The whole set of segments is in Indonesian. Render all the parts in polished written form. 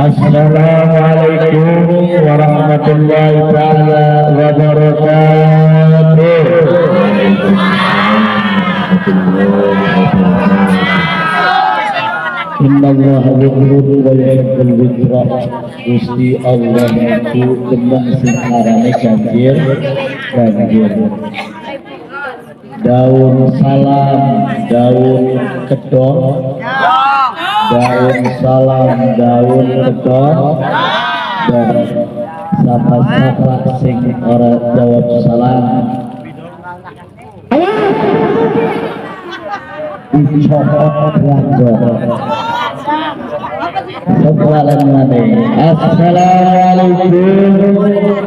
Assalamualaikum warahmatullahi taala wabarakatuh. Innallaha yuhibbu wa yuhibbul witra. Gusti Allah itu demen sing arane ganjil. Daun salam, daun kedong, daun salam, daun kedong, dan sapa-sapa sing ora jawab salam dicopot ranjau. Assalamualaikum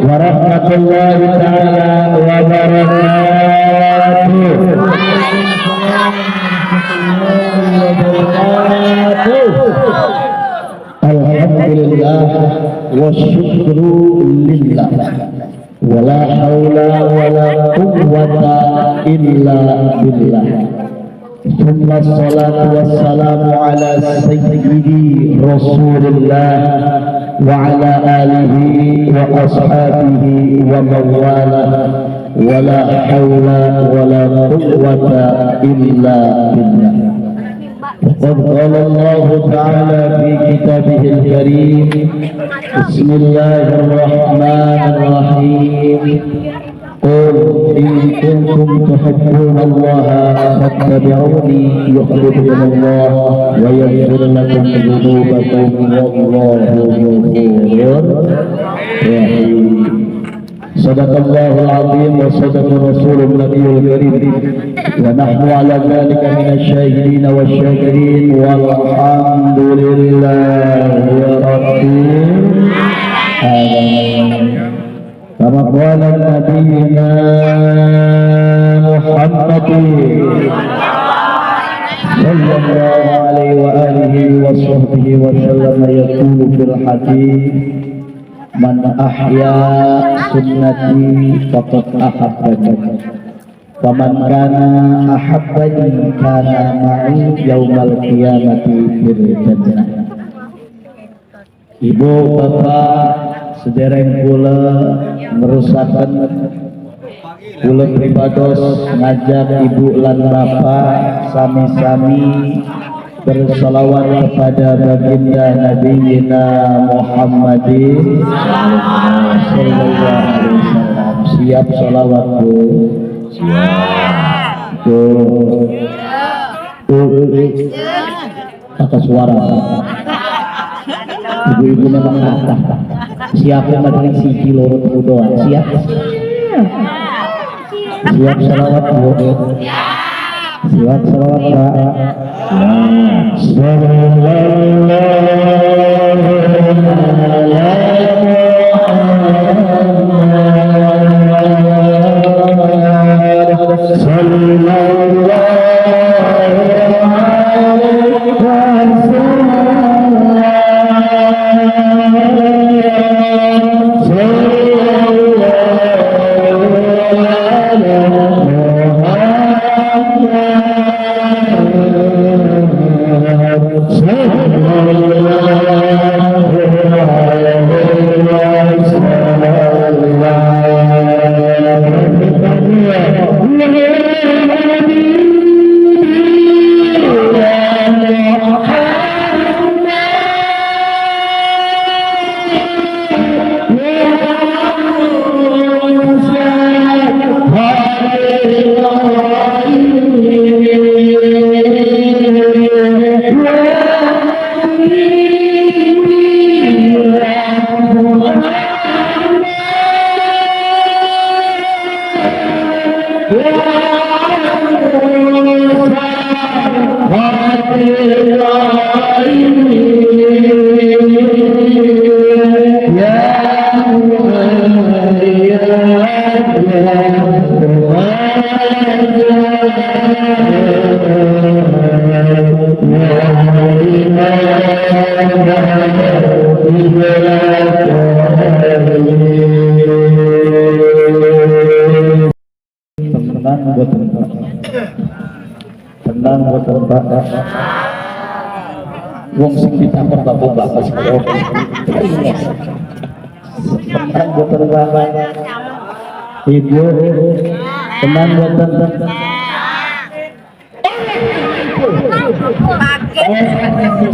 warahmatullahi taala wabarakatuh. Alhamdulillah wa syukru lillah wa la haula wa la quwwata illa billah. Thumma salatu wassalamu ala sayyidi Rasulillah wa ala alihi wa ashabihi wa mawala wa la hawla wa la quwwata illa billah. Qad qala Allah ta'ala fi kitabihil karim. Bismillahirrahmanirrahim. Qul in kuntum tuhibbuna Allah fattabi'uni yuhibbukum Allah wa yaghfir lakum dhunubakum wallahu ghafurur rahim. Sadaqallahul azim wa sadaqa rasulun nabiyul karim wa nahnu ala dhalika minasy syahidin wasyakirin walhamdulillahi rabbil alamin. Kama qala nabiyina Muhammadin sallallahu alaihi wa alihi wa sahbihi wa sallam yaqulu fil hadits man ahya sunnati faqad ahabbani wa man kana ahabbani kana ma'i yaumal qiyamati fil jannah. Ibu bapak sedereng kula merusakan kula pribados ngajak ibu lan bapak sami-sami bersalawat kepada baginda Nabiyina Muhammadin sallallahu alaihi wasallam. Siap salawat Bu? Siap. Kakak suara ibu-ibu memang kata siapnya materi siji loro telu doang. Siap? Siap salawat Bu? Siap salawat Pak? Sallallahu wong sing ditakon bapak-bapak sekolah tenang boten bapak ibu tenang boten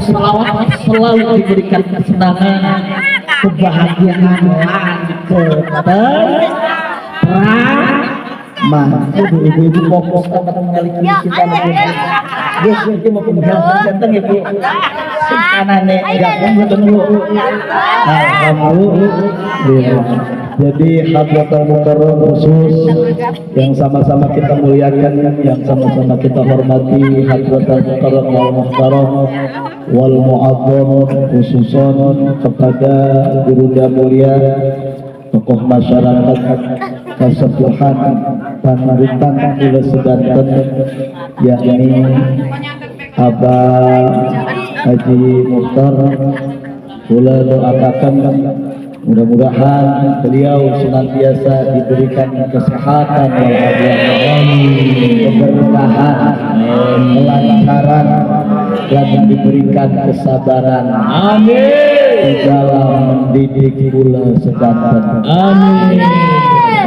selawat selalu diberikan kesenangan kebahagiaan ibu-ibu fokus akan mengalihkan cinta Yes, itu mau ganteng ibu kanane ganteng betul alhamdulillah. Jadi hadratul mukarram khusus yang sama-sama kita muliakan, yang sama-sama kita hormati hadratul mukarram wal muhtaram wal mu'azzam, khususon kepada guru mulia tokoh masyarakat Kasepuhan Panurutan Kula Sedanten, yakni Abah Haji Mukhtar. Kula doakan mudah-mudahan beliau senantiasa diberikan kesehatan walafiat, keberkahan, kelancaran, dan diberikan kesabaran. Amin. Di dalam mendidik Kula Sedanten. Amin.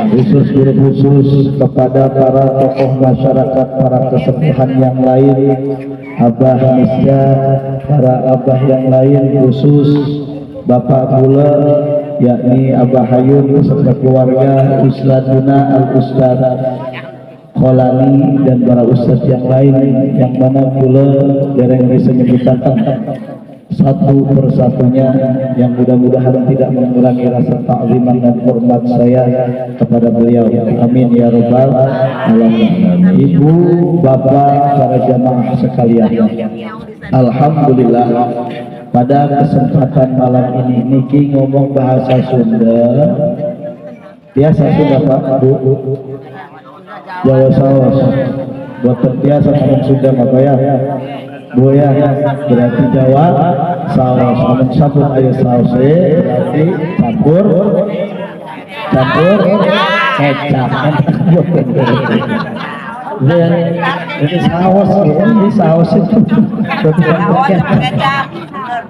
Khusus kepada para tokoh masyarakat, para kesepuhan yang lain, abah misja, para abah yang lain, khusus Bapak Kula yakni Abah Hayun beserta keluarga, Ustadzuna Al-Ustadz Kholani dan para ustadz yang lain yang mana Kula dereng bisa menyebutkan satu persatunya, yang mudah-mudahan tidak mengurangi rasa ta'ziman dan hormat saya kepada beliau. Amin ya rabbal alamin. Ibu, bapak, para jamaah sekalian, alhamdulillah pada kesempatan malam ini niki ngomong bahasa Sunda. Biasa Sunda Pak, Bu. Jawa sawas. Buat biasa ngomong Sunda apa ya? Bu ya, berarti Jawa saus. Namun sabun ayo saus berarti campur kecap. Jadi saus ya, ini saus itu.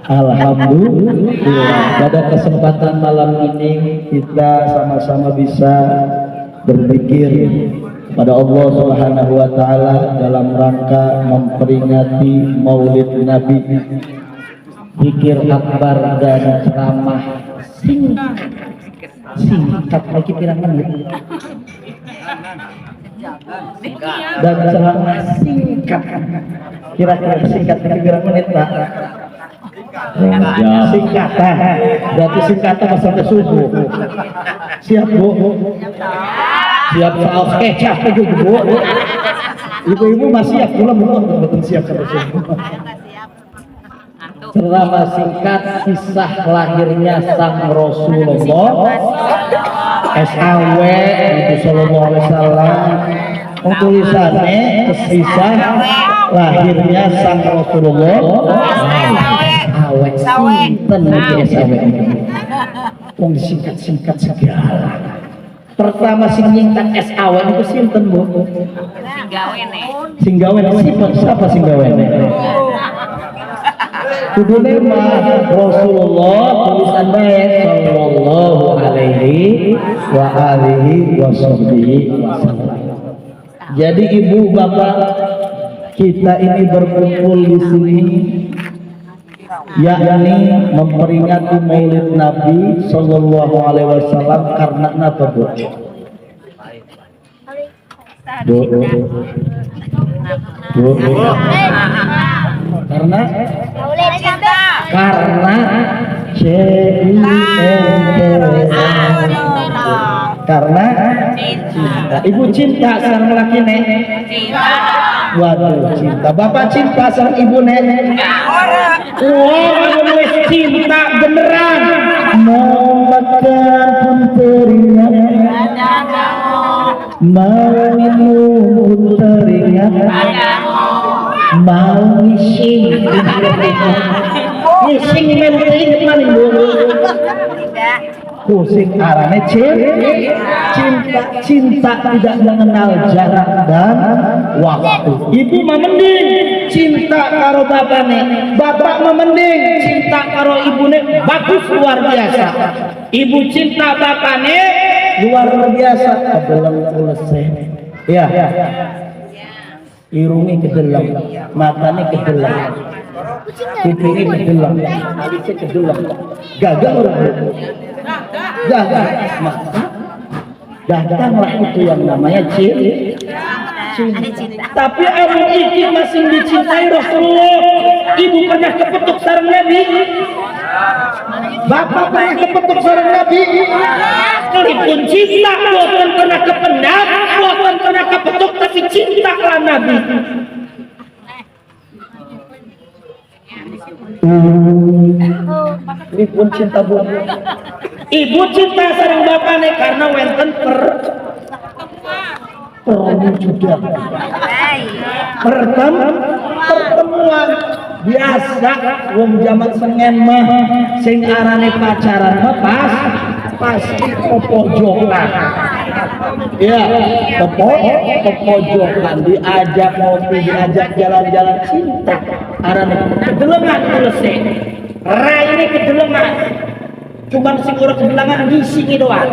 Alhamdulillah pada kesempatan malam ini kita sama-sama bisa berpikir pada Allah Subhanahu wa taala dalam rangka memperingati Maulid Nabi. Zikir akbar dan ceramah singkat lagi pirang menit. Dan ceramah singkat. Kira-kira singkat pirang menit, Pak? Singkatan. Berarti singkatan sampai subuh. Siap, Bu? Siap saus kecap itu, Bu. Ibu-ibu masih siap, belum betul siap sampai subuh. Ceramah singkat kisah lahirnya sang Rasulullah SAW itu sallallahu alaihi wasallam. Tulisannya kisah lahirnya sang Rasulullah wong disingkat-singkat segala. Pertama sing nyingkat SAW itu sinten, Bu? Singgawene. Siapa Singgawene? Kudune mah Rasulullah tulisan bae sallallahu alaihi wa alihi wasallam. Jadi ibu bapak kita ini berkumpul di sini yakni memperingati Maulid Nabi sallallahu alaihi wasallam karena apa, Bu? Karena cinta. Ibu cinta sareng laki nek. Waduh, cinta. Bapak cinta sareng ibu nek. Wis cinta beneran. Membakan pun teringat. Mau minum teringat. Mau ngising ngising memang mana, Bu? Pusing arane cinta tidak mengenal jarak dan waktu. Ibu mending cinta karo bapane, bapak mending cinta karo ibune bagus luar biasa. Ibu cinta bapane luar biasa. Kedelang selesai. Ya. Irungi kedelang, matanya kedelang, pipinya kedelang, alisnya kedelang. Gagal orang. Gagal. Maka datanglah itu yang namanya cinta. Tapi Abu Iki masih dicintai Rasulullah. Ibu pernah kepetuk sarang Nabi. Bapak pernah kepetuk sarang Nabi. Sekalipun cinta, bukan pernah kependak, bukan pernah kepetuk, tapi cintalah Nabi. Ini pun cinta buat ibu cinta sarang bapaknya karena wenten perwujudan pertemuan biasa wong zaman sengen mah sing arane pacaran mah pasti pojokan ya pojokan diajak ngopi diajak jalan-jalan cinta arane kedelengan selesai rai ini kedelengan cuman sing ora kedelengan ngisi doang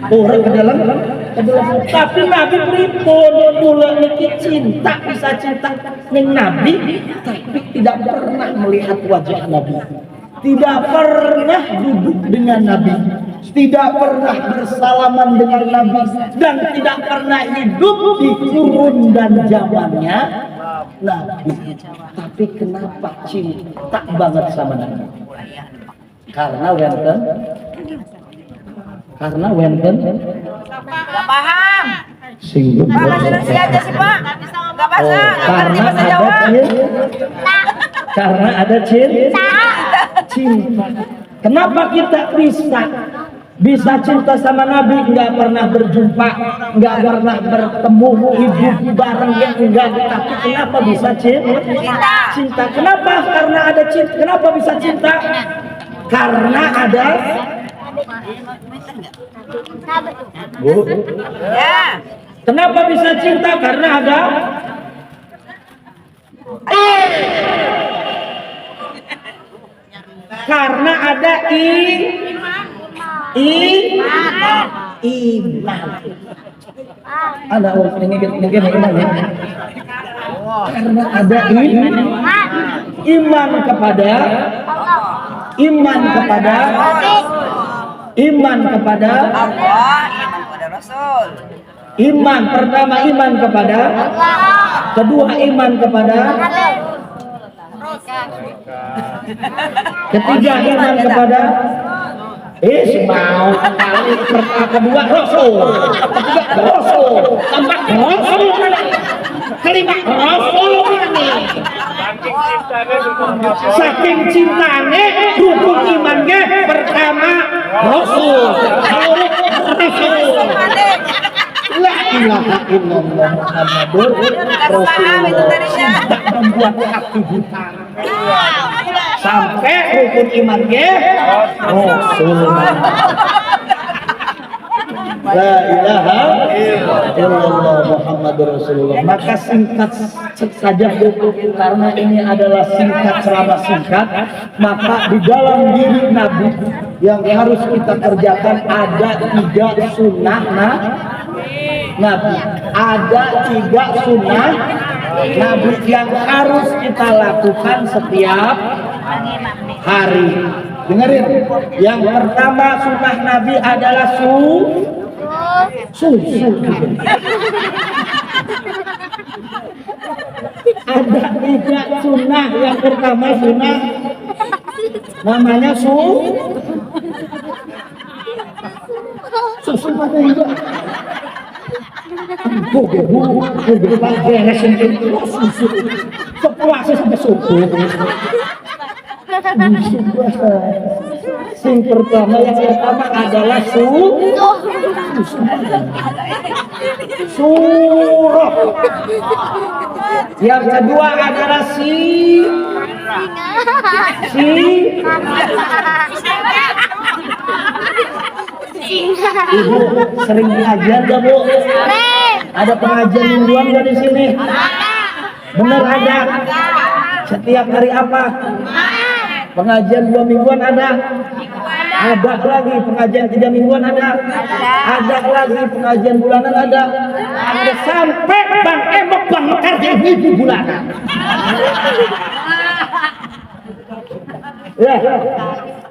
orang kedelengan tapi Nabi pripun mula niki cinta bisa cinta ning Nabi tapi tidak pernah melihat wajah Nabi, tidak pernah duduk dengan Nabi, tidak pernah bersalaman dengan Nabi, dan tidak pernah hidup di kurun dan zamannya Nabi. Tapi kenapa cinta banget sama Nabi? Karena wenten Gak paham. singgung Pak, bahasa Indonesia aja sih, Pak. Gak bahasa. Karena ada cinta. Kenapa kita bisa cinta sama Nabi, nggak pernah berjumpa, nggak pernah bertemu, hidup bareng ya enggak, tapi kenapa bisa cinta? Kenapa? Karena ada cinta. Kenapa bisa cinta? Karena ada Bu. Ya. Kenapa bisa cinta? Karena ada karena ada iman. Ada orang ini iman ya. Karena ada iman kepada Allah, iman kepada Rasul. Iman pertama iman kepada Allah. Kedua iman kepada ketiga iman kepada mau kali kedua Rasul, ketiga Rasul, keempat Rasul, kelima Rasul ini. Saking cintane rukun imannya pertama Rasul, La ilaha illallah Muhammadur Rasulullah. Tidak membuat aktivitas sampai rukun imannya Rasulullah. La ilaha illallah Muhammadur Rasulullah. Maka singkat saja karena ini adalah singkat ceramah singkat. Maka di dalam diri Nabi yang harus kita kerjakan ada 3 sunnah Nabi. Ada 3 sunnah Nabi yang harus kita lakukan setiap hari. Dengerin. Yang pertama sunnah Nabi adalah susu. Ada 3 sunnah. Yang pertama sunnah namanya susu pada hidup. Sepuasnya sampai subuh. Yang pertama adalah surah. Yang kedua adalah Ibu sering pengajian gak Bu? Ada pengajian mingguan gak di sini? Bener ada. Setiap hari apa? Pengajian 2 mingguan ada. Ada lagi pengajian 3 mingguan ada. Ada lagi pengajian bulanan ada. Ada sampai Bang Emok Bang Mekar jadi ibu bulanan. Ya.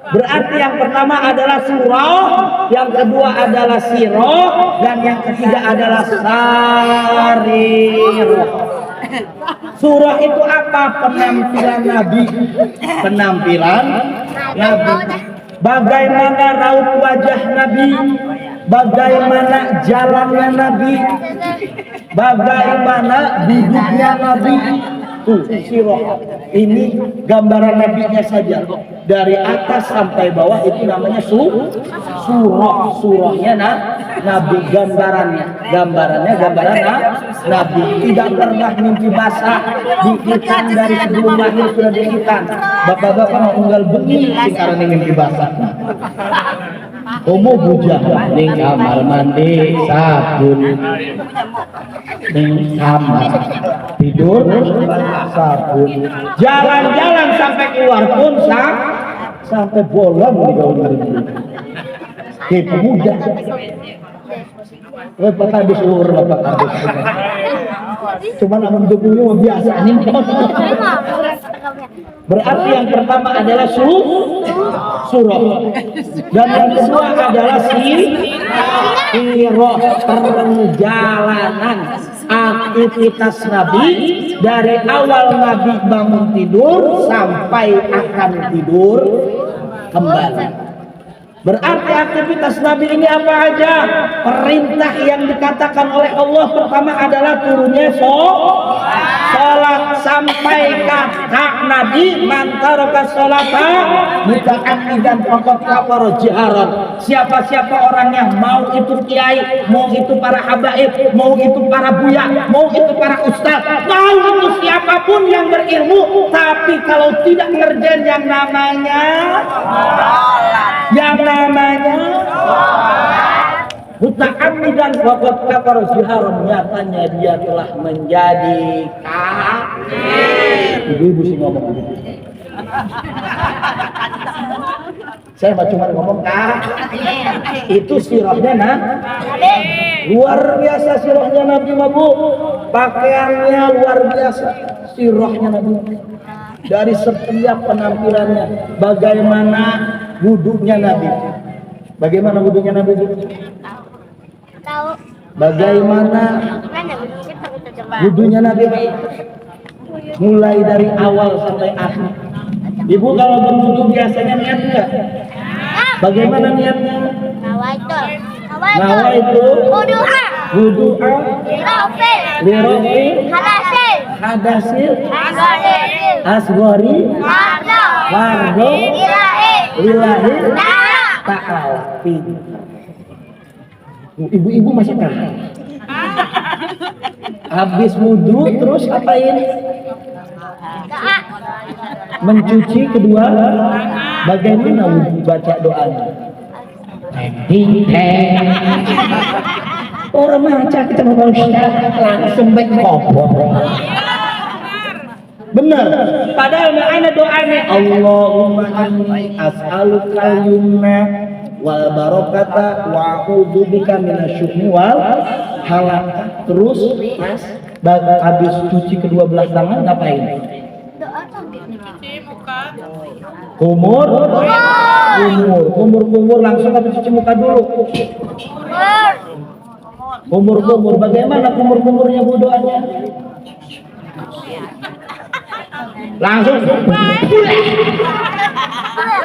Berarti yang pertama adalah surah, yang kedua adalah siroh, dan yang ketiga adalah sarirah. Surah itu apa? Penampilan Nabi. Penampilan Nabi. Bagaimana raut wajah Nabi, bagaimana jalannya Nabi, bagaimana duduknya Nabi. Tuh, sirah. Ini gambaran Nabinya saja. Dari atas sampai bawah itu namanya surah. Surahnya Nabi, gambarannya. Gambarannya gambaran Nabi. Tidak pernah mimpi basah. Diikan dari sebelum lahir sudah diikan. Bapak-bapak mau unggal bengi sekarang ini mimpi basah. Bujah ning kamar mandi sabun. Ning kamar tidur sabun. Jalan-jalan sampai keluar pun sampai bolong di gaun ini. Di pemuda. Bapak habis ulur, bapak habis. Cuman amun dukunya biasa nih. Berarti yang pertama adalah surah. Dan yang kedua adalah sirah, perjalanan aktivitas Nabi dari awal Nabi bangun tidur sampai akan tidur kembali. Berarti aktivitas Nabi ini apa aja? Perintah yang dikatakan oleh Allah pertama adalah turunnya sholat, sampai kata Nabi mantaraka sholata muta'ammidan faqad kafara jiharan. Siapa-siapa orang yang mau itu kiai, mau itu para habaib, mau itu para buya, mau itu para ustaz, mau itu siapapun yang berilmu, tapi kalau tidak ngerjain yang namanya muta'ammidan faqad kafara jiharan, nyatanya dia telah menjadi kafir. Ibu-ibu sih ngomong gitu. Saya cuma ngomong itu sirahnya luar biasa. Sirahnya Nabi Bu, pakaiannya luar biasa. Sirahnya Nabi dari setiap penampilannya. Bagaimana wudhunya Nabi? Bagaimana wudhunya Nabi? Tahu. Bagaimana wudhunya Nabi? Mulai dari awal sampai akhir. Ibu kalau berwudu biasanya niat enggak? Bagaimana niatnya? Nawaitu wudu'a lirofi hadasil asghari wardo lillahi ta'ala. Ibu-ibu masih kan? Habis wudu terus apain? Mencuci kedua. Bagaimana wudu baca doanya? Orang maca kita mau langsung baik ngobong. Benar. Padahal mana doanya? Allahumma inni as'aluka yumna wal barakata wa a'udzu bika minasyuhri wal halak. Terus habis cuci kedua belah tangan ngapain? Kumur langsung habis cuci muka dulu. Kumur bagaimana kumurnya Bu doanya?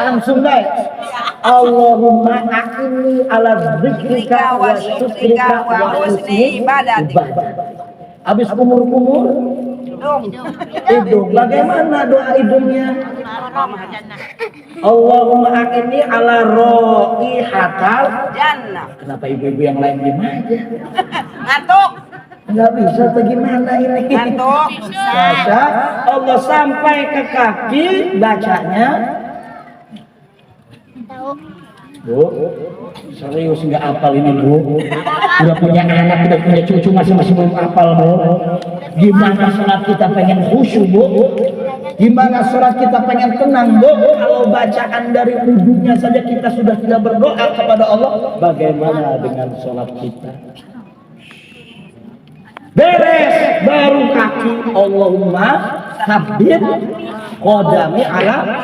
Langsung guys. Allahumma a'inni ala dzikrika wa syukrika wa husni ibadatik. Habis kumur hidung. Bagaimana doa hidungnya? Allahumma a'inni ala raihatal jannah. Kenapa ibu-ibu yang lain gimana aja? Ngantuk. Enggak bisa atau gimana ini? Ngantuk. Masa Allah sampai ke kaki bacanya Tahu. Bu, serius nggak hafal ini Bu? Udah punya anak, udah punya cucu, masih belum hafal Bu? Gimana sholat kita pengen khusyuk Bu? Gimana sholat kita pengen tenang Bu? Kalau bacaan dari wudhunya saja kita sudah tidak berdoa kepada Allah, bagaimana dengan sholat kita? Beres baru kaki, Allahumma habib qodami ala,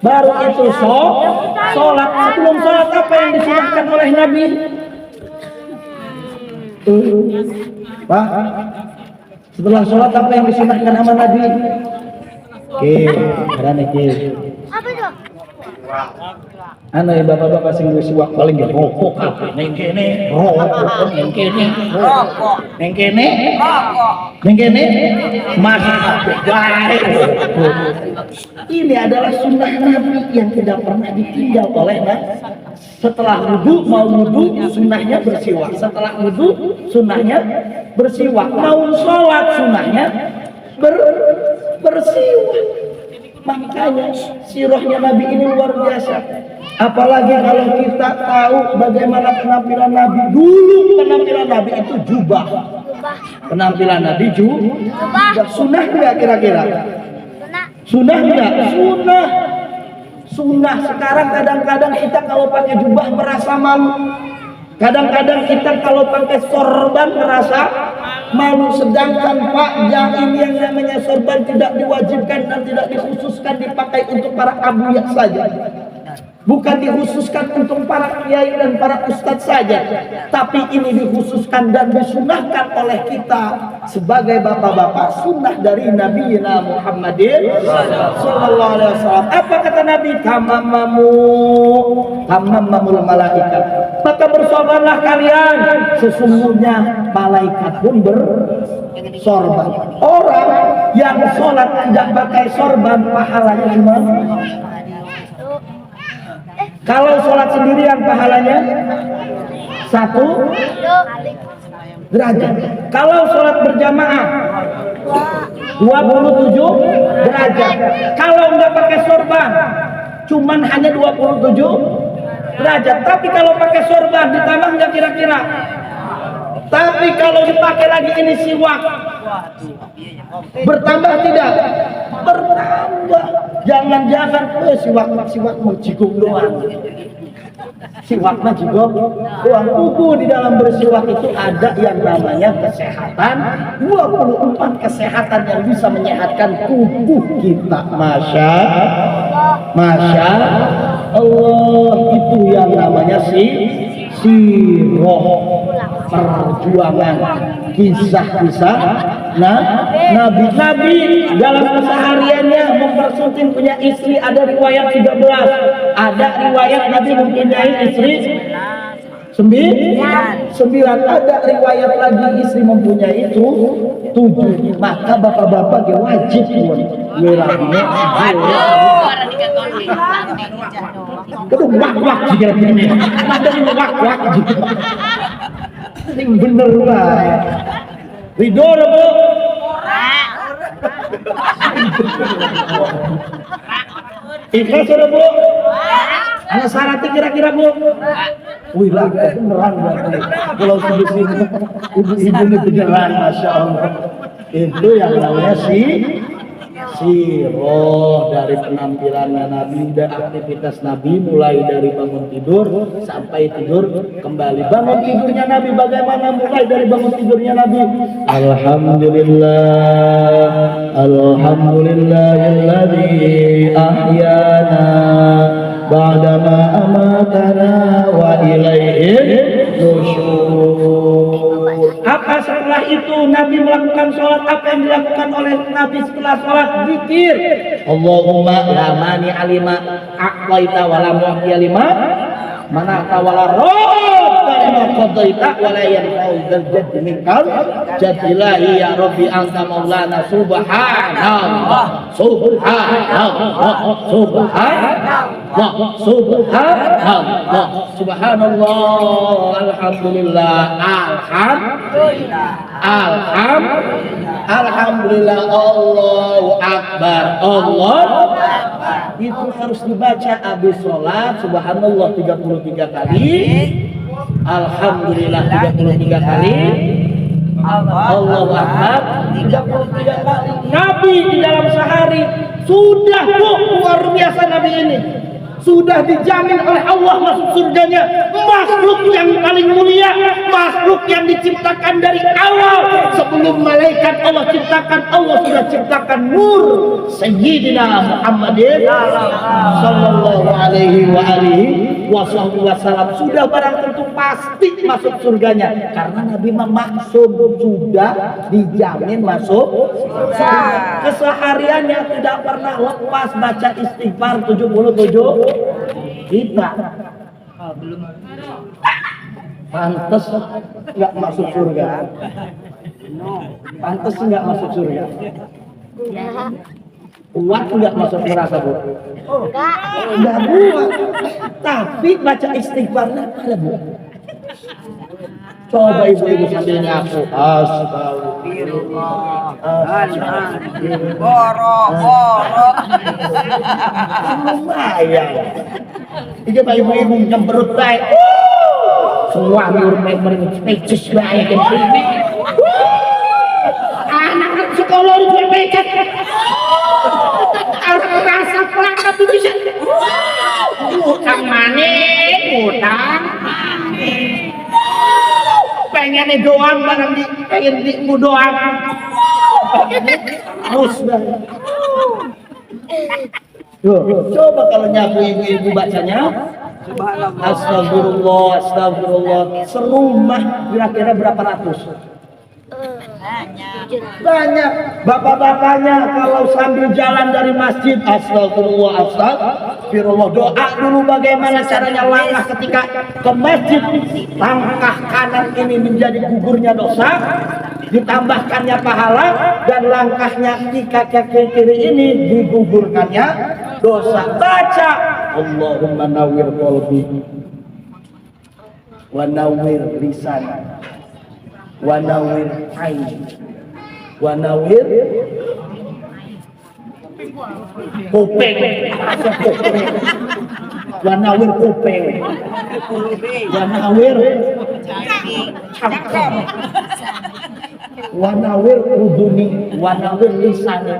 baru itu sholat. Sebelum sholat apa yang disunahkan oleh Nabi? Pak, setelah sholat apa yang disunahkan sama Nabi? Oke, karena Apa tuh? ya bapak-bapak sing wis wak paling ya rokok apa ning kene rokok ning kene rokok ning kene rokok ning kene mas baik. Ini adalah sunnah Nabi yang tidak pernah ditinggal oleh Nabi. Setelah wudu mau wudu sunnahnya bersiwak, setelah wudu sunnahnya bersiwak, mau sholat sunnahnya bersiwak. Makanya sirahnya Nabi ini luar biasa. Apalagi kalau kita tahu bagaimana penampilan Nabi dulu. Penampilan Nabi itu jubah. Penampilan Nabi jubah. Sunnah tidak kira-kira? Sunnah tidak? Sunnah. Sekarang kadang-kadang kita kalau pakai jubah merasa malu. Kadang-kadang kita kalau pakai sorban merasa malu. Sedangkan Pak, ini yang namanya sorban tidak diwajibkan dan tidak dikhususkan dipakai untuk para abuyah saja. Bukan dikhususkan untuk para kiai dan para ustadz saja, tapi ini dikhususkan dan disunahkan oleh kita sebagai bapak-bapak, sunnah dari Nabi Muhammadin sallallahu alaihi wasallam. Apa kata Nabi? Tamamul malaikat. Maka bersorbanlah kalian, sesungguhnya malaikat pun bersorban. Orang yang sholat tidak pakai sorban pahalanya cuma. Kalau sholat sendirian pahalanya 1 derajat. Kalau sholat berjamaah 27 derajat. Kalau nggak pakai sorban cuman hanya 27 derajat. Tapi kalau pakai sorban ditambah nggak kira-kira? Tapi kalau dipakai lagi ini siwak, bertambah tidak? Bertambah. Jangan-jangan siwak mau jigong doang. Siwak mah jigong doang. Kuku di dalam bersiwak itu ada yang namanya kesehatan. 24 kesehatan yang bisa menyehatkan tubuh kita. Masya Allah, itu yang namanya sirah perjuangan, kisah-kisah Nabi dalam kesehariannya mempersunting punya istri. Ada riwayat 13, ada riwayat Nabi mempunyai istri 9, ada riwayat lagi istri mempunyai itu 7. Maka bapak-bapak wajib wirahnya kedua wak jika begini ada wak jika ini bener lah ridho Bu ikhlas sudah Bu ada syaratnya kira-kira Bu. Wih lah beneran kalau di sini ibu ini beneran Masya Allah. Itu yang namanya sirah dari penampilan Nabi dan aktivitas Nabi, mulai dari bangun tidur sampai tidur kembali. Bangun tidurnya Nabi bagaimana? Mulai dari bangun tidurnya Nabi, Alhamdulillahilladzi ahyana ba'dama amatana wa ilaihi nusyur. Apa setelah itu Nabi melakukan sholat? Apa yang dilakukan oleh Nabi setelah sholat? Zikir. Allahumma la mani alima a'taita wa la mu'tiya lima mana'ta wa la radda lima qadaita wa la yanfa'u dzal jaddi minkal jadillahi ya rabbi anta maulana subhanallah subhanallah alhamdulillah alhamdulillah Allahu akbar Itu harus dibaca habis sholat subhanallah 33 kali, alhamdulillah 33 kali, Allahu Akbar 33 kali. Nabi di dalam sehari sudah luar biasa Nabi ini. Sudah dijamin oleh Allah masuk surganya, makhluk yang paling mulia, makhluk yang diciptakan dari awal sebelum malaikat Allah ciptakan. Allah sudah ciptakan nur Sayyidina Muhammadin sallallahu alaihi wa alihi wasallam. Sudah barang tentu pasti masuk surganya karena Nabi maksum sudah dijamin masuk surga. Kesehariannya tidak pernah lepas baca istighfar 77 kita. Pantes nggak masuk surga. Pantes nggak masuk surga. Kuat nggak masuk neraka, Bu? Enggak kuat. Tapi baca istighfarnya ada, Bu. Coba ibu-ibu sambil ngaku. Astagfirullah. Boro-boro. Lumayan. Ini Pak ibu-ibu nyemberut baik. Semua murmur species baik. Anak sekolah itu becek. Rasa pelan tapi bisa. Utang manis, utang. Pengen doang barang di pengen di doang. Harus banget. Coba kalau nyapu ibu-ibu bacanya astagfirullah, astagfirullah. Serumah kira-kira berapa ratus? Banyak. Bapak-bapaknya kalau sambil jalan dari masjid astagfirullah, astagfirullah. Doa dulu bagaimana caranya langkah ketika ke masjid. Langkah kanan ini menjadi gugurnya dosa, ditambahkannya pahala, dan langkahnya kaki kiri ini digugurkannya dosa. Baca Allahumma nawwir qalbi wa nawwir lisan wa nawwir aini wa nawwir kuping wa nawwir kuping wa nawwir cakap wa nawwir uduni wa nawwir lisani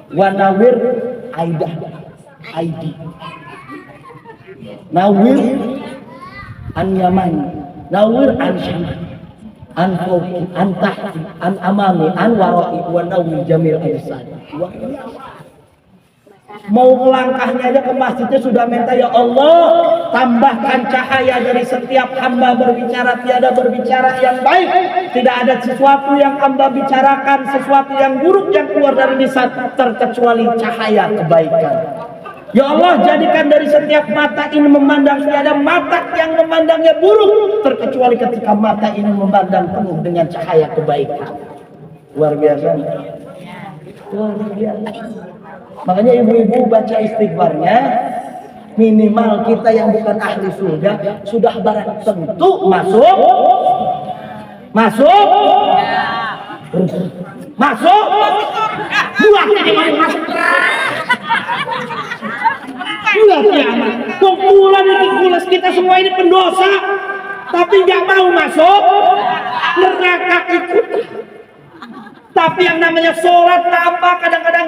wa nawwir aidah aidi nawwir an yaman nawwir an syamali an fawqi an tahti an amami an warai wa nawwir jamil al-lisani. Mau melangkahnya aja ke masjidnya sudah minta, ya Allah tambahkan cahaya dari setiap hamba berbicara, tiada berbicara yang baik, tidak ada sesuatu yang hamba bicarakan, sesuatu yang buruk yang keluar dari lisan terkecuali cahaya kebaikan. Ya Allah, jadikan dari setiap mata ini memandang, tiada mata yang memandangnya buruk terkecuali ketika mata ini memandang penuh dengan cahaya kebaikan. Luar biasa. Luar biasa. Makanya ibu-ibu baca istighfarnya, minimal kita yang bukan ahli surga sudah barang tentu masuk buah jadi masuk buah kiamat. Kumpulan kulas kita semua ini pendosa tapi nggak mau masuk neraka ikut. Tapi yang namanya sholat apa kadang-kadang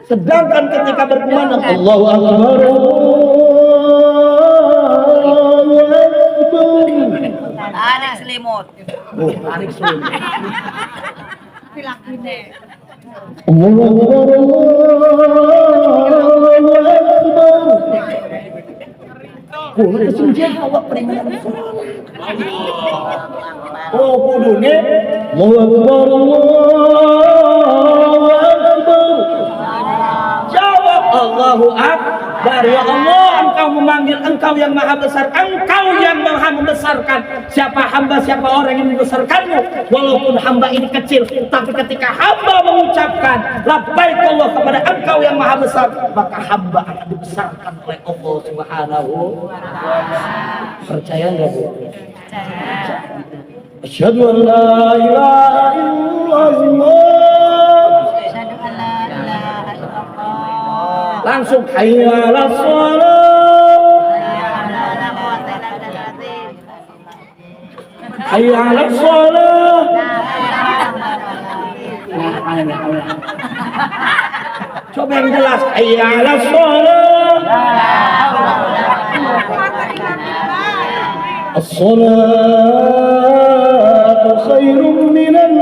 sedangkan ketika berkumandang Allahu Akbar, Adik selimut. Adik selimut. Jawab peringatan sholat. Oh, kudune jawab Allahu Akbar. Ya Allah, Engkau memanggil, Engkau yang maha besar, Engkau yang maha membesarkan. Siapa hamba, siapa orang yang membesarkanmu? Walaupun hamba ini kecil, tapi ketika hamba mengucapkan labbaik Allah kepada Engkau yang maha besar, maka hamba akan dibesarkan oleh Allah Subhanahu wa Ta'ala. Percaya enggak, Bu? Percaya. Asyhadu an la ilaha illallah. Asyhadu an la ilaha illallah. Langsung hayya 'alas shalah. Hayya 'alas shalah. Coba yang jelas. Hayya 'alas shalah. As-salatu khairum minan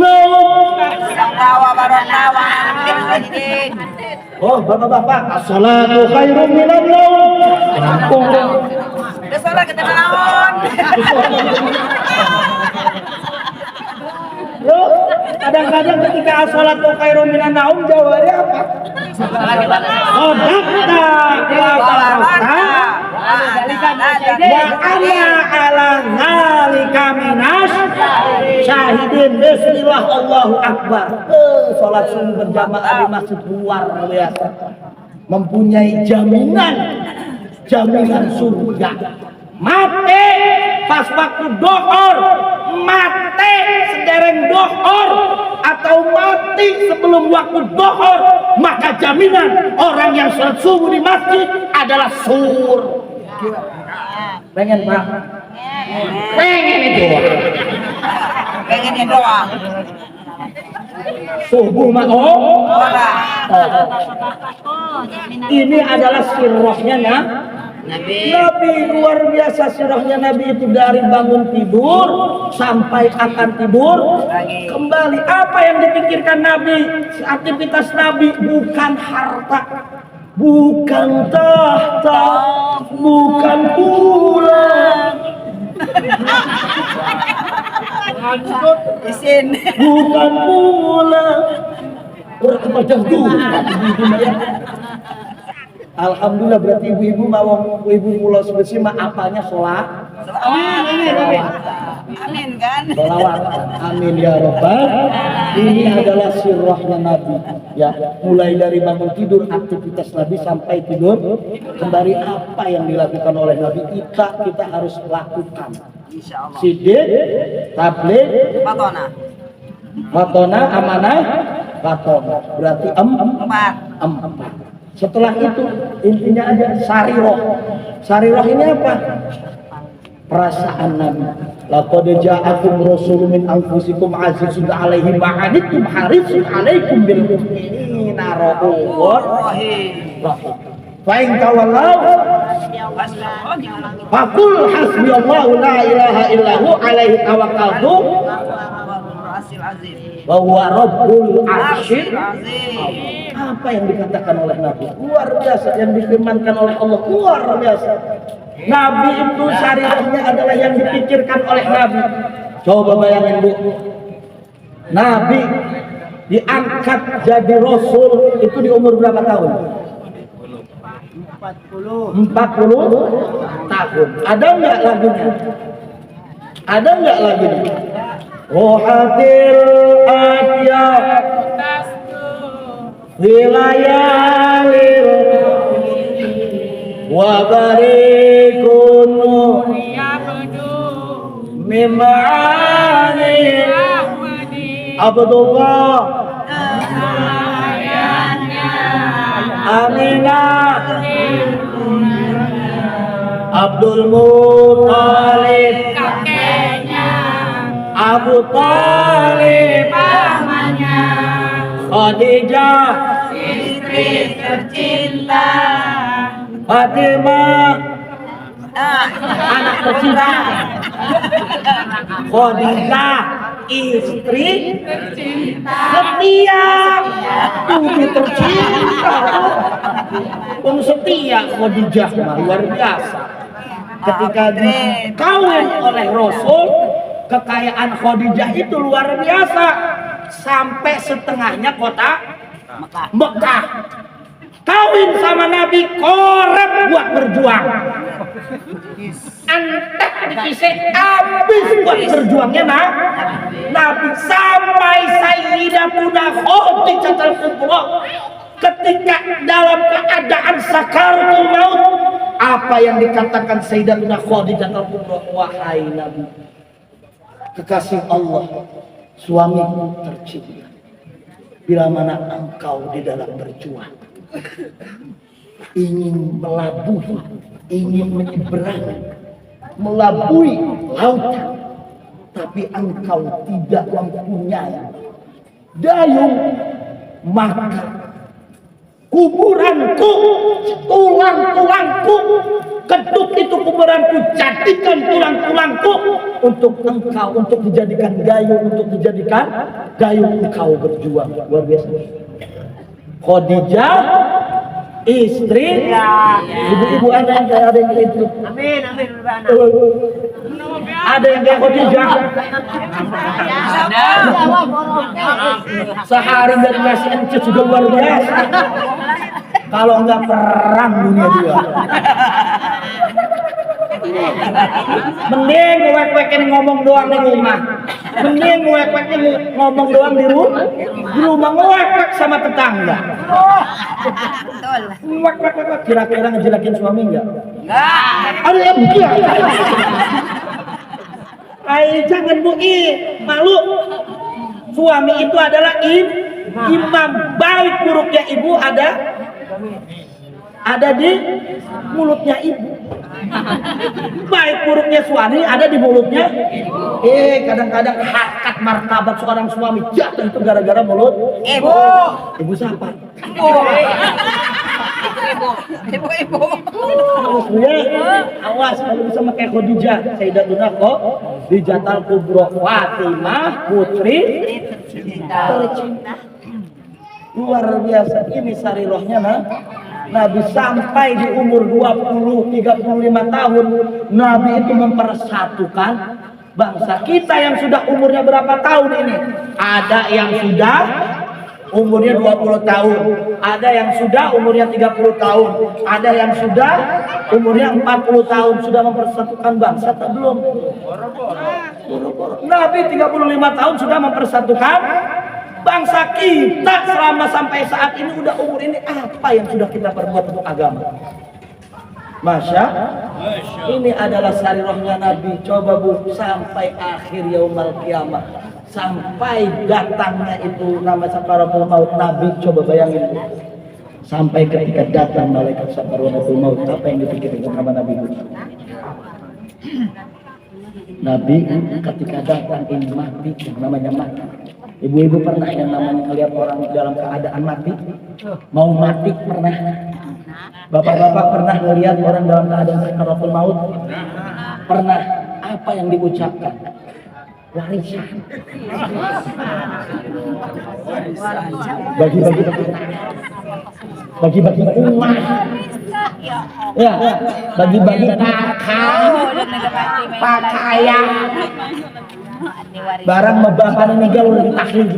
naum. Tawa barokawa amin sajidin. Oh, bapak-bapak, as-salatu khairum minan naum. Kampung. Udah salah kita naon. Lo kadang-kadang ketika as-salatu khairum minan naum jawabannya apa? Sodakta wa ana ala zalika minas syahidin. Bismillah, Allahu Akbar. Salat subuh berjamaah di masjid luar biasa. Mempunyai jaminan surga. Mati pas waktu dohor, mati sedereng dohor, atau mati sebelum waktu dohor, maka jaminan orang yang sholat subuh di masjid adalah surga. Pengen Pak? Pengen itu. Pengennya doang. Subuh mah ini adalah sirrohnya Nabi luar biasa. Sirahnya Nabi itu dari bangun tidur sampai akan tidur kembali. Apa yang dipikirkan Nabi? Aktivitas Nabi bukan harta, bukan tahta, bukan pulang, Isin. bukan pulang. Orang kepada Alhamdulillah, berarti ibu-ibu mau ibu mulos bersih mah apanya sholat. Amin kan? Sholawat. Amin ya Rabbal. Ini adalah sirrahnya Nabi. Ya, mulai dari bangun tidur aktivitas Nabi sampai tidur kembali, apa yang dilakukan oleh Nabi kita harus lakukan. Insyaallah. Sidik, tabligh, Patona. amanah, fatona. Berarti Empat. empat. Setelah itu intinya aja sariroh. Sariroh ini apa? Perasaan Nabi. Laqad ja'akum rasulun min anfusikum azizun 'alaihi ma 'anittum harisun 'alaikum bil mu'minina ra'ufur rahim. Fa in tawallaw faqul hasbiyallahu la ilaha illahu 'alaihi tawakkaltu wa huwa rabbul 'arsyil azim. Apa yang dikatakan oleh Nabi luar biasa, yang difirmankan oleh Allah luar biasa. Nabi itu syariatnya adalah yang dipikirkan oleh Nabi. Coba bayangin Bu, Nabi diangkat jadi Rasul itu di umur berapa tahun? 40 tahun. Ada nggak lagunya? Ada nggak lagunya? Rohatil adya wilayalil wa barikunu mim'ani Abdullah Aminah Abdul Muttalib Abu Talib pamannya, Khadijah istri tercinta, Fatimah anak tercinta, Khadijah istri setia, bumi tercinta, setia Khadijah luar biasa. Ketika dikawin oleh Rasul, kekayaan Khadijah itu luar biasa, sampai setengahnya kota Mekah. Kawin sama Nabi, korep buat berjuang. Antek dipisah habis buat berjuangnya Nabi, sampai Sayyidatuna Khadijatul Kubra ketika dalam keadaan sakaratul maut, apa yang dikatakan Sayyidatuna Khadijatul Kubra, wahai Nabi, kekasih Allah, suamiku tercinta, bila mana engkau di dalam berjuang, ingin melabuhi, ingin menyeberangi, melabui lautan, tapi engkau tidak mempunyai dayung, maka kuburanku, tulang-tulangku, keduk itu kuburanku, jadikan tulang-tulangku untuk engkau, untuk dijadikan gayung, untuk dijadikan gayung engkau berjuang. Luar biasa. Khadijah, istri, ibu-ibu ada yang kayak ada yang kayak itu. Amin, amin. Ada yang kayak Khadijah. Sehari nggak dikasih encet sudah luar biasa. Kalau nggak perang dunia dua. Mending wek-wekin ngomong doang di rumah. Mending wek-wekin ngomong doang di rumah. Di rumah ngewek-wek sama tetangga. Betul. Wek-wek kira-kira ngejelekin suami enggak? Enggak. Ada yang enggak. Jangan bui, malu. Suami itu adalah imam. Baik buruknya ibu ada di mulutnya ibu. Baik buruknya suami ada di mulutnya. Kadang-kadang harkat martabat seorang suami jatuh itu gara-gara mulut Ibu. Ibu siapa? Ibu. Awas kalau bisa pakai Khadijah, Sayyidatuna Khadijatul Kubra, Fatimah putri tercinta. Luar biasa, ini sarirohnya Nabi sampai di umur 20-35 tahun. Nabi itu mempersatukan bangsa. Kita yang sudah umurnya berapa tahun ini? Ada yang sudah umurnya 20 tahun, ada yang sudah umurnya 30 tahun, ada yang sudah umurnya 40 tahun. Sudah mempersatukan bangsa atau belum? Nabi 35 tahun sudah mempersatukan bangsa kita. Selama sampai saat ini udah umur ini, apa yang sudah kita perbuat untuk agama? Masya, ini adalah sarirohnya Nabi. Coba bu, sampai akhir yaumul kiamah, sampai datangnya itu nama sakaratul maut. Nabi coba bayangin, sampai ketika datang malaikat sakaratul maut, apa yang dipikirkan sama Nabi? Nabi ketika datang ini mati, namanya mati. Ibu-ibu pernah yang namanya melihat orang dalam keadaan mati? Mau mati pernah? Bapak-bapak pernah melihat orang dalam keadaan sakaratul maut? Pernah. Apa yang diucapkan? Warisan. Bagi-bagi umat. Ya, bagi-bagi pakaian. Barang bapak ini gaul di tahlil.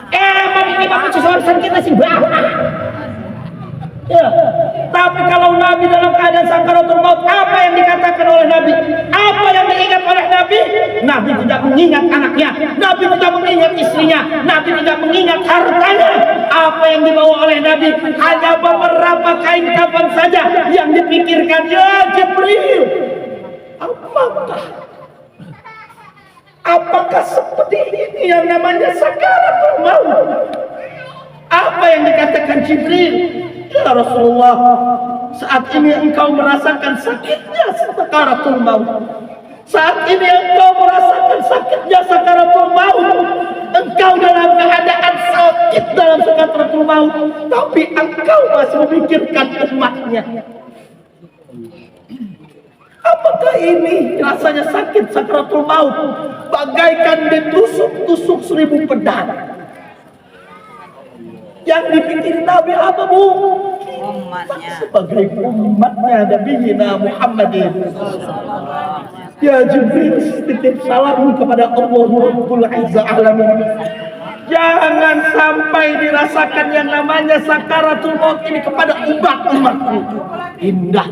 Emang ini bapak sesuatu kita sih bapak. Ya, tapi kalau Nabi dalam keadaan sakaratul maut, apa yang dikatakan oleh Nabi? Apa yang diingat oleh Nabi? Nabi tidak mengingat anaknya, Nabi tidak mengingat istrinya, Nabi tidak mengingat hartanya. Apa yang dibawa oleh Nabi? Hanya beberapa kain kafan saja yang dipikirkan. Ya Jibril, apakah seperti ini yang namanya sakaratul maut? Apa yang dikatakan Jibril? Ya Rasulullah, saat ini engkau merasakan sakitnya sakaratul maut. Saat ini engkau merasakan sakitnya sakaratul maut. Engkau dalam keadaan sakit dalam sakaratul maut, tapi engkau masih memikirkan umatnya. Apakah ini rasanya sakit sakaratul maut? Bagaikan ditusuk-tusuk 1000 pedang. Yang dipikirin Nabi apa bu? Umatnya. Sebagai umatnya Nabi Muhammadin. Ya Jibril, titip salam kepada Allah Rabbul Izzah Alamin. Jangan sampai dirasakan yang namanya sakaratul maut ini kepada umat-umatku. Indah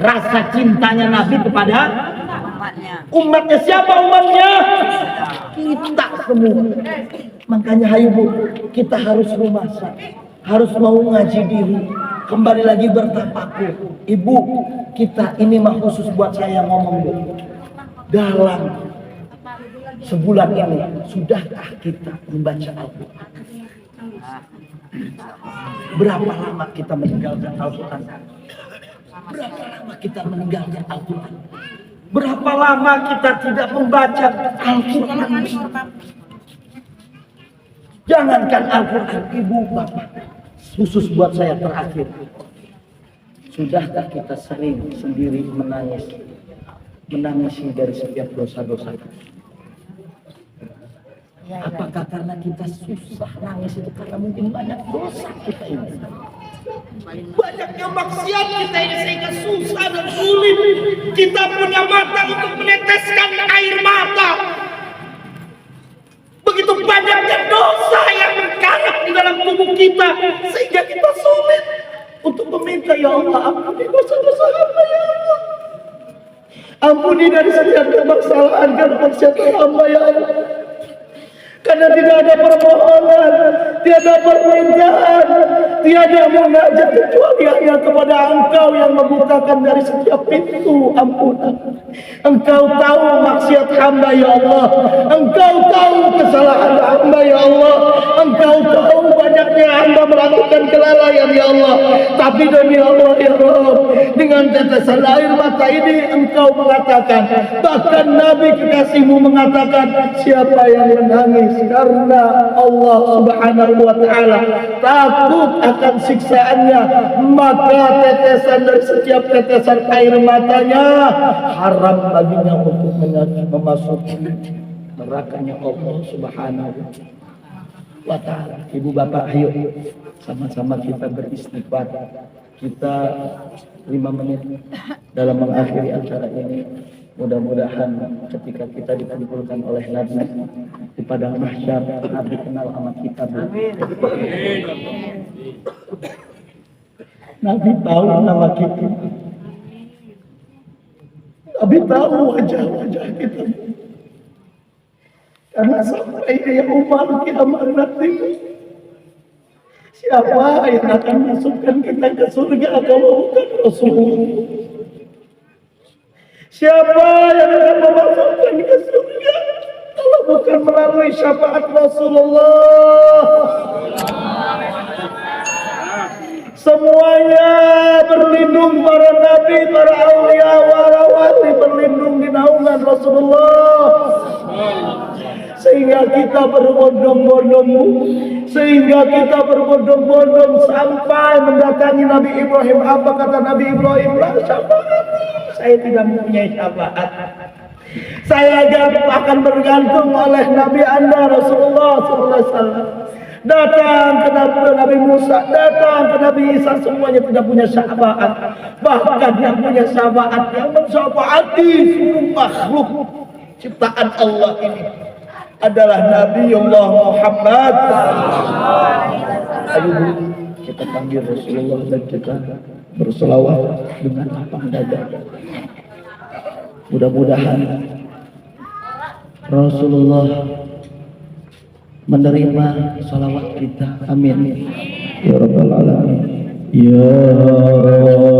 rasa cintanya Nabi kepada umatnya. Siapa umatnya? Kita semua. Makanya hayu bu, kita harus memasak, harus mau ngaji diri, kembali lagi bertafakur. Ibu, kita ini mah khusus buat saya ngomong bu. dalam sebulan ini sudahkah kita membaca Al-Quran? Berapa lama kita meninggalkan Al-Quran? Berapa lama kita meninggalkan Al-Quran? Berapa lama kita tidak membaca Al-Quran? Jangankan Al-Quran, ibu bapak, khusus buat saya terakhir. Sudahkah kita sering sendiri menangisi dari setiap dosa-dosa? Apakah karena kita susah nangis itu karena mungkin banyak dosa kita ini? Banyaknya maksiat kita ini sehingga susah dan sulit. Kita punya mata untuk meneteskan air mata. Begitu banyaknya dosa yang mengkarat di dalam tubuh kita sehingga kita sulit untuk meminta, ya Allah, ampuni dosa-dosa hamba ya Allah. Ampuni dari setiap kesalahan dan maksiat hamba ya Allah. Karena tidak ada permohonan, tiada permintaan, tiada munajat kecuali hanya kepada Engkau yang membukakan dari setiap pintu ampunan. Engkau tahu maksiat hamba ya Allah. Engkau tahu kesalahan hamba ya Allah. Engkau tahu banyaknya hamba melakukan kelalaian ya Allah. Tapi demi Allah ya Allah, dengan tetesan air mata ini Engkau mengatakan, bahkan Nabi kekasihmu mengatakan, siapa yang menangis karena Allah Subhanahu wa ta'ala takut akan siksaannya, maka tetesan dari setiap tetesan air matanya haram baginya untuk memasuki nerakanya Allah Subhanahu wa ta'ala. Ibu bapak, ayo sama-sama kita beristighfar. Kita 5 menit dalam mengakhiri acara ini. Mudah-mudahan ketika kita dikumpulkan oleh Nabi di padang mahsyar, Nabi kenal sama kita. Nabi tahu nama kita. Nabi tahu wajah-wajah kita. Karena sampai yaumul kiamat nanti, siapa yang akan masukkan kita ke surga kalau bukan Rasulullah? Siapa yang akan memasukkan ke surga kalau bukan melalui syafaat Rasulullah? Semuanya berlindung, para nabi, para aulia, para wali berlindung di naungan Rasulullah. Sehingga kita berbondong-bondong sampai mendatangi Nabi Ibrahim. Apa kata Nabi Ibrahim? La syafaat. Saya tidak mempunyai syafaat. Saya akan bergantung oleh Nabi Anda Rasulullah SAW. Datang ke Nabi Musa, datang ke Nabi Isa, semuanya tidak punya syafaat. Bahkan yang punya syafaat, yang mensyafaati seluruh makhluk ciptaan Allah ini adalah Nabiullah Muhammad. Ayo kita panggil Rasulullah dan kita berselawat dengan lapang dada. Mudah-mudahan Rasulullah menerima salawat kita. Amin ya rabbal alamin. Ya Rasulullah,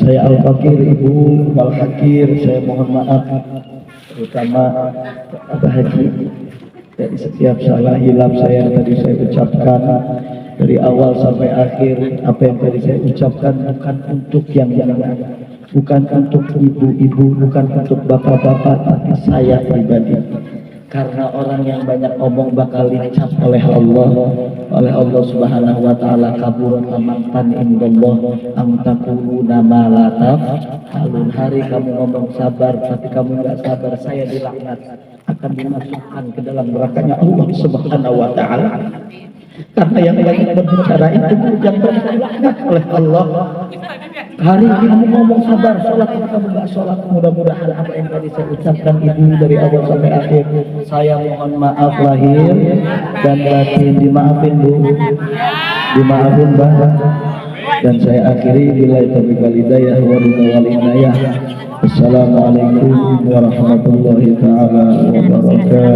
Saya Al-Fakir, Ibu Al-Fakir, saya mohon maaf terutama Pak Haji dari setiap salah hilaf saya tadi saya ucapkan dari awal sampai akhir. Apa yang tadi saya ucapkan bukan untuk yang lain, bukan untuk ibu-ibu, bukan untuk bapak-bapak, tapi saya pribadi. Karena orang yang banyak omong bakal dicap oleh Allah Subhanahu wa taala. Kabur maqtan indallah am taquluna ma la taf'alun. Hari kamu ngomong sabar tapi kamu enggak sabar, saya dilaknat, akan dimasukkan ke dalam nerakanya Allah Subhanahu wa taala. Karena yang banyak berbicara itu yang dilaknat oleh Allah. Hari ini kamu ngomong sabar, sholat kamu nggak sholat, mudah-mudahan apa yang tadi saya ucapkan ibu dari awal sampai akhir. Saya mohon maaf lahir dan batin, dimaafin Bu, dimaafin Mbak. Dan saya akhiri bila taufiq wal hidayah wa ridwan hidayah. Assalamualaikum warahmatullahi taala wabarakatuh.